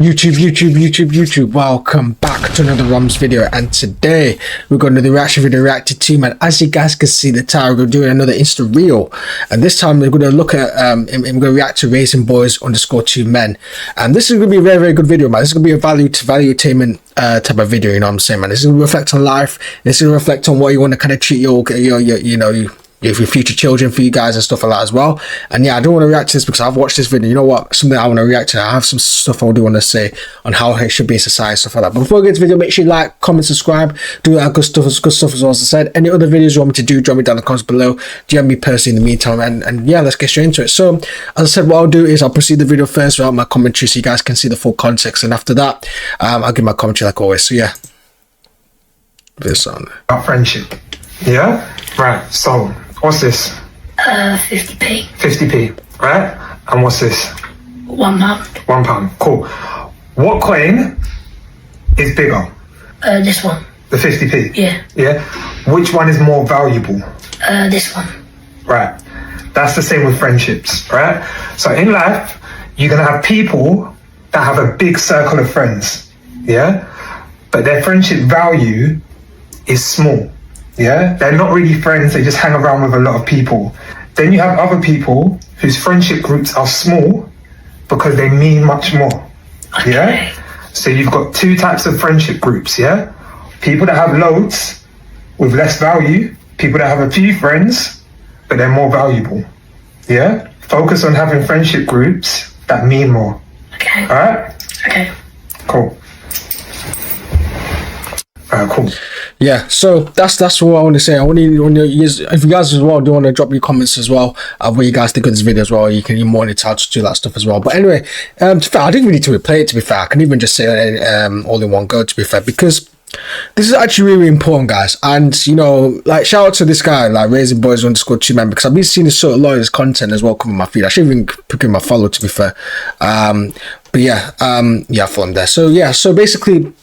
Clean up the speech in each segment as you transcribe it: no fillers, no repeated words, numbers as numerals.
YouTube, welcome back to another Romz video, and today we're going to do the reaction video reacted to, man. As you guys can see the title, we're doing another Insta reel, and this time we're going to look at I'm going to react to TURNINGBOYS2MEN, and this is going to be a very good video, man. This is going to be a valuetainment type of video, you know what I'm saying, man. This is going to reflect on life. This is going to reflect on what you want to kind of treat your future children, for you guys and stuff like that as well. And yeah, I don't want to react to this because I've watched this video. You know what, something I want to react to. I have some stuff I do want to say on how it should be in society, stuff like that. But before we get to the video, make sure you like, comment, subscribe, do that good stuff as well. As I said, any other videos you want me to do, drop me down in the comments below. DM me personally in the meantime, and yeah, let's get straight into it. So as I said, what I'll do is I'll proceed the video first without my commentary so you guys can see the full context, and after that I'll give my commentary like always. So yeah, this on our friendship. Yeah, right. So what's this? 50p. 50p, right? And what's this? £1. £1, cool. What coin is bigger? This one. The 50p? Yeah. Yeah? Which one is more valuable? This one. Right. That's the same with friendships, right? So in life, you're gonna have people that have a big circle of friends, yeah? But their friendship value is small. Yeah, they're not really friends, they just hang around with a lot of people. Then you have other people whose friendship groups are small because they mean much more. Okay. Yeah, so you've got two types of friendship groups. Yeah, people that have loads with less value, people that have a few friends but they're more valuable. Yeah, focus on having friendship groups that mean more. Okay. All right. Okay. Cool. Cool. Yeah, so that's what I want to say. I want you, if you guys as well do want to drop your comments as well what you guys think of this video as well, you can, you're more entitled to do that stuff as well. But anyway, to be fair, I didn't really need to replay it, to be fair. I can even just say it all in one go, to be fair, because this is actually really important, guys. And you know, like, shout out to this guy, like TURNINGBOYS2MEN, because I've been seeing this sort of lot of his content as well come on my feed. I should even pick him my follow, to be fair. But yeah, I follow him there. So yeah, so basically,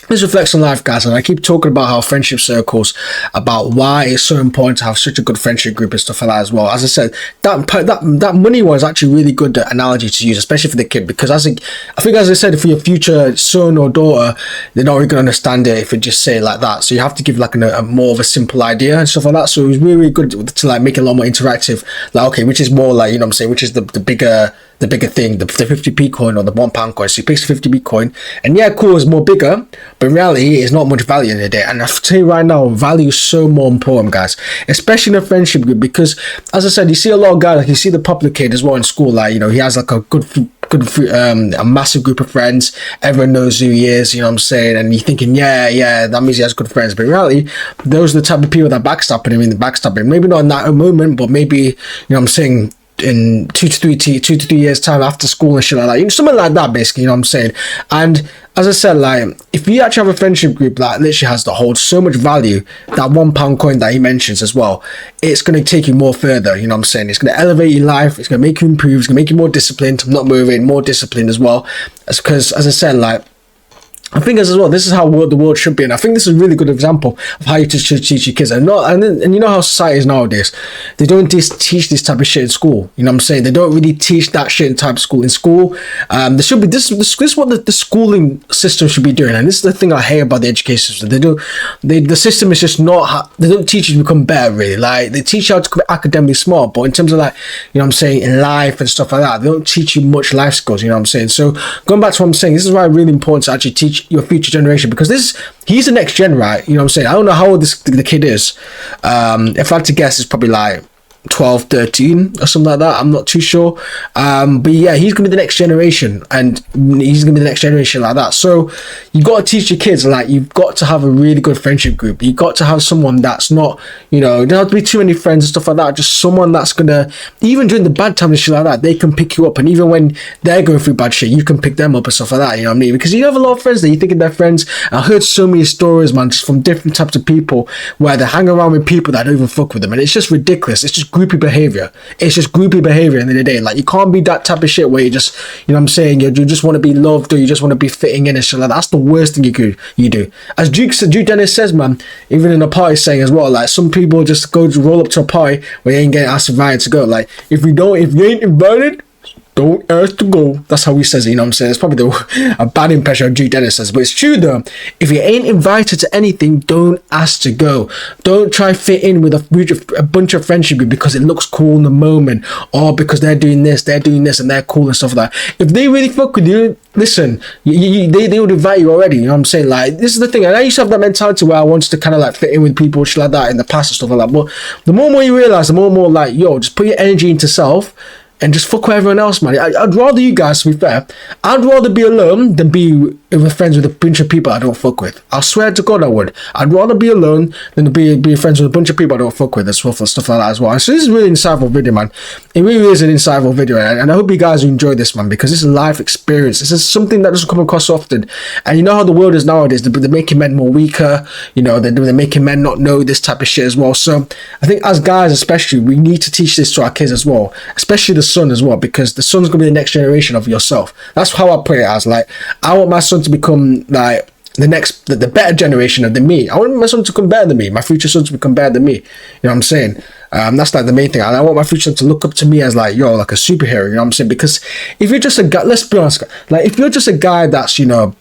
this reflects on life, guys, and I keep talking about how friendship circles, about why it's so important to have such a good friendship group and stuff like that as well. As I said, that money one is actually really good analogy to use, especially for the kid, because I think, as I said, for your future son or daughter, they're not really going to understand it if you just say it like that. So you have to give like a more of a simple idea and stuff like that. So it was really good to like make it a lot more interactive. Like, okay, which is more like, you know what I'm saying, which is the bigger thing, the 50p coin or the £1 coin. So he picks the 50p coin, and yeah, cool, it's more bigger, but in reality it's not much value in the day. And I tell you right now, value is so more important, guys, especially in a friendship group, because as I said, you see a lot of guys, like you see the popular kid as well in school, like, you know, he has like a a massive group of friends, everyone knows who he is, you know what I'm saying, and you're thinking, yeah, that means he has good friends. But in reality, those are the type of people that backstabbing him, maybe not in that moment, but maybe, you know what I'm saying, in 2 to 3 years time after school and shit like that, you know, something like that, basically, you know what I'm saying. And as I said, like, if you actually have a friendship group that literally has to hold so much value, that £1 coin that he mentions as well, it's going to take you more further, you know what I'm saying. It's going to elevate your life, it's going to make you improve, it's going to make you more disciplined, not moving, more disciplined as well. Because as I said, like, I think as well, this is how the world should be, and I think this is a really good example of how you should teach your kids. And you know how society is nowadays, they don't teach this type of shit in school. You know what I'm saying? They don't really teach that shit in type of school. In school, there should be this is what the schooling system should be doing, and this is the thing I hate about the education system. The system is just not. They don't teach you to become better, really. Like, they teach you how to become academically smart, but in terms of, like, you know what I'm saying, in life and stuff like that, they don't teach you much life skills. You know what I'm saying? So going back to what I'm saying, this is why it's really important to actually teach your future generation, because he's the next gen, right? You know what I'm saying? I don't know how old the kid is. If I had to guess, it's probably like 12, 13 or something like that. I'm not too sure. But yeah, he's gonna be the next generation, and he's gonna be the next generation like that. So you got to teach your kids, like, you've got to have a really good friendship group. You got to have someone that's not, you know, you don't have to be too many friends and stuff like that. Just someone that's gonna, even during the bad times and shit like that, they can pick you up, and even when they're going through bad shit, you can pick them up and stuff like that. You know what I mean? Because you have a lot of friends that you think they're friends. I heard so many stories, man, just from different types of people where they hang around with people that don't even fuck with them, and it's just ridiculous. It's just groupie behavior. It's just groupie behavior in the day. Like, you can't be that type of shit where you just, you know what I'm saying, you just want to be loved, or you just want to be fitting in and shit like that. That's the worst thing you do. As Duke Dennis says, man, even in a party saying as well, like, some people just roll up to a party where you ain't getting asked invited to go. Like, if you ain't invited, don't ask to go. That's how he says it, you know what I'm saying? It's probably a bad impression of G. Dennis says, but it's true though. If you ain't invited to anything, don't ask to go. Don't try fit in with a bunch of friendship group because it looks cool in the moment, or because they're doing this, and they're cool and stuff like that. If they really fuck with you, listen, they would invite you already, you know what I'm saying? Like, this is the thing, and I used to have that mentality where I wanted to kind of like fit in with people, shit like that in the past and stuff like that, but the more and more you realize, the more and more like, yo, just put your energy into self, and just fuck with everyone else, man. I'd rather you guys, to be fair, I'd rather be alone than be with friends with a bunch of people I don't fuck with. I swear to God I would. I'd rather be alone than to be friends with a bunch of people I don't fuck with, and stuff like that as well. So this is a really insightful video, man. It really is an insightful video, and I hope you guys enjoy this, man, because this is a life experience. This is something that doesn't come across often. And you know how the world is nowadays. They're making men more weaker. You know, they're making men not know this type of shit as well. So I think as guys especially, we need to teach this to our kids as well, especially the son as well, because the son's gonna be the next generation of yourself. That's how I put it as. Like, I want my son to become like the better generation than me. I want my son to become better than me, my future son to become better than me. You know what I'm saying? That's like the main thing. And I want my future son to look up to me as like, yo, like a superhero. You know what I'm saying? Because if you're just a guy, let's be honest, like if you're just a guy that's, you know,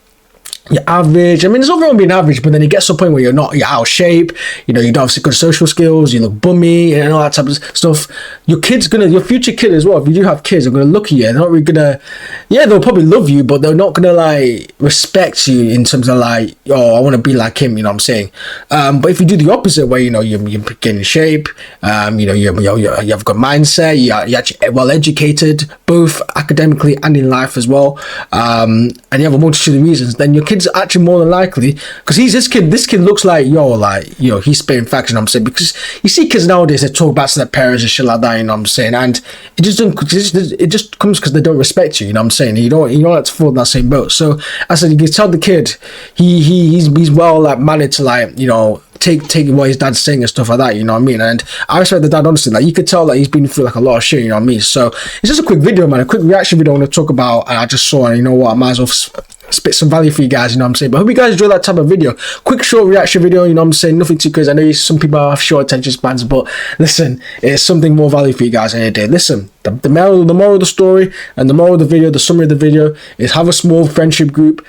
you're average. I mean, there's nothing wrong with being average, but then it gets to a point where you're out of shape, you know, you don't have good social skills, you look bummy and all that type of stuff. Your future kid as well, if you do have kids, they're gonna look at you, they're not really gonna, yeah, they'll probably love you, but they're not gonna like respect you in terms of like, oh, I want to be like him, you know what I'm saying? But if you do the opposite way, you know, you're getting in shape, you know, you have a good mindset, you're actually well educated, both academically and in life as well, and you have a multitude of reasons, then your kid's actually more than likely, because this kid looks like, yo, he's spitting facts, you know what I'm saying? Because you see kids nowadays that talk back to their parents and shit like that, you know what I'm saying? And it just comes because they don't respect you, you know what I'm saying? You don't have to fall in that same boat. So I said, you can tell the kid he's well like mannered to, like, you know, take what his dad's saying and stuff like that, you know what I mean? And I respect the dad, honestly. Like, you could tell that he's been through like a lot of shit, you know what I mean? So it's just a quick video, man, a quick reaction video I want to talk about, and I just saw, and you know what, I might as well spit some value for you guys, you know what I'm saying? But I hope you guys enjoy that type of video. Quick short reaction video, you know what I'm saying? Nothing too crazy. I know some people have short attention spans, but listen, it's something more value for you guys any day. Listen, the moral of the story and the moral of the video, the summary of the video is, have a small friendship group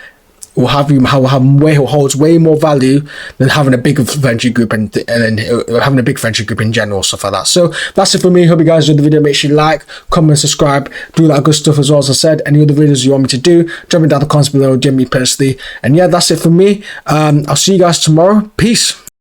will have holds way more value than having a big friendship group and then having a big friendship group in general, stuff like that. So that's it for me. Hope you guys enjoyed the video. Make sure you like, comment, subscribe, do that good stuff as well. As I said, any other videos you want me to do, drop me down the comments below, DM me personally. And yeah, that's it for me. I'll see you guys tomorrow. Peace.